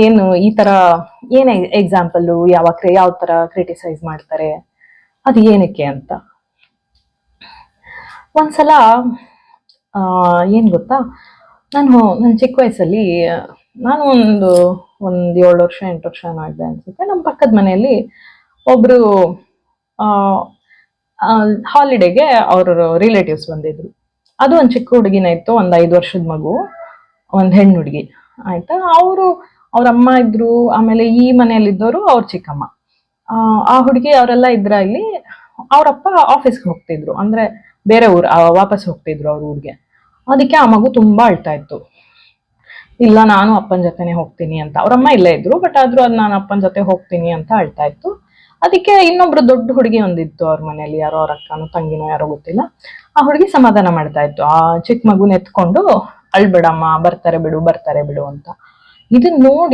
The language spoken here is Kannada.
ಏನು ಈ ತರ ಏನ್ ಎಕ್ಸಾಂಪಲ್, ಯಾವ ತರ ಕ್ರಿಟಿಸೈಸ್ ಮಾಡ್ತಾರೆ, ಅದು ಏನಕ್ಕೆ ಅಂತ. ಒಂದ್ಸಲ ಏನ್ ಗೊತ್ತಾ, ನನ್ನ ಚಿಕ್ಕ ವಯಸ್ಸಲ್ಲಿ ನಾನು ಒಂದು 7 ವರ್ಷ 8 ವರ್ಷ ಮಾಡಿದೆ ಅನ್ಸುತ್ತೆ. ನಮ್ಮ ಪಕ್ಕದ ಮನೆಯಲ್ಲಿ ಒಬ್ರು ಹಾಲಿಡೇಗೆ ಅವ್ರ ರಿಲೇಟಿವ್ಸ್ ಬಂದಿದ್ರು. ಅದು ಒಂದು ಚಿಕ್ಕ ಹುಡುಗಿನ ಇತ್ತು, ಒಂದು 5 ವರ್ಷದ ಮಗು, ಒಂದು ಹೆಣ್ಣು ಹುಡುಗಿ ಆಯ್ತಾ. ಅವ್ರ ಅಮ್ಮ ಇದ್ರು, ಆಮೇಲೆ ಈ ಮನೆಯಲ್ಲಿದ್ದವರು ಅವ್ರ ಚಿಕ್ಕಮ್ಮ. ಆ ಹುಡುಗಿ ಅವರೆಲ್ಲ ಇದ್ರ ಇಲ್ಲಿ. ಅವ್ರಪ್ಪ ಆಫೀಸ್ಗೆ ಹೋಗ್ತಿದ್ರು, ಅಂದ್ರೆ ಬೇರೆ ಊರು ವಾಪಸ್ ಹೋಗ್ತಿದ್ರು ಅವ್ರ ಊರಿಗೆ. ಅದಕ್ಕೆ ಆ ಮಗು ತುಂಬಾ ಅಳ್ತಾ ಇತ್ತು. ಇಲ್ಲ ನಾನು ಅಪ್ಪನ ಜೊತೆನೆ ಹೋಗ್ತೀನಿ ಅಂತ. ಅವ್ರಮ್ಮ ಇಲ್ಲೇ ಇದ್ರು, ಬಟ್ ಆದ್ರೂ ಅದು ನಾನು ಅಪ್ಪನ ಜೊತೆ ಹೋಗ್ತೀನಿ ಅಂತ ಅಳ್ತಾ ಇತ್ತು. ಅದಕ್ಕೆ ಇನ್ನೊಬ್ರು ದೊಡ್ಡ ಹುಡುಗಿ ಒಂದಿತ್ತು ಅವ್ರ ಮನೇಲಿ, ಯಾರೋ ಅವ್ರ ಅಕ್ಕನೋ ತಂಗಿನೋ ಯಾರೋ ಗೊತ್ತಿಲ್ಲ. ಆ ಹುಡುಗಿ ಸಮಾಧಾನ ಮಾಡ್ತಾ ಇತ್ತು ಆ ಚಿಕ್ಕ ಮಗುನ ಎತ್ಕೊಂಡು, ಅಳ್ಬೇಡಮ್ಮ, ಬರ್ತಾರೆ ಬಿಡು ಅಂತ. ಇದನ್ನ ನೋಡಿ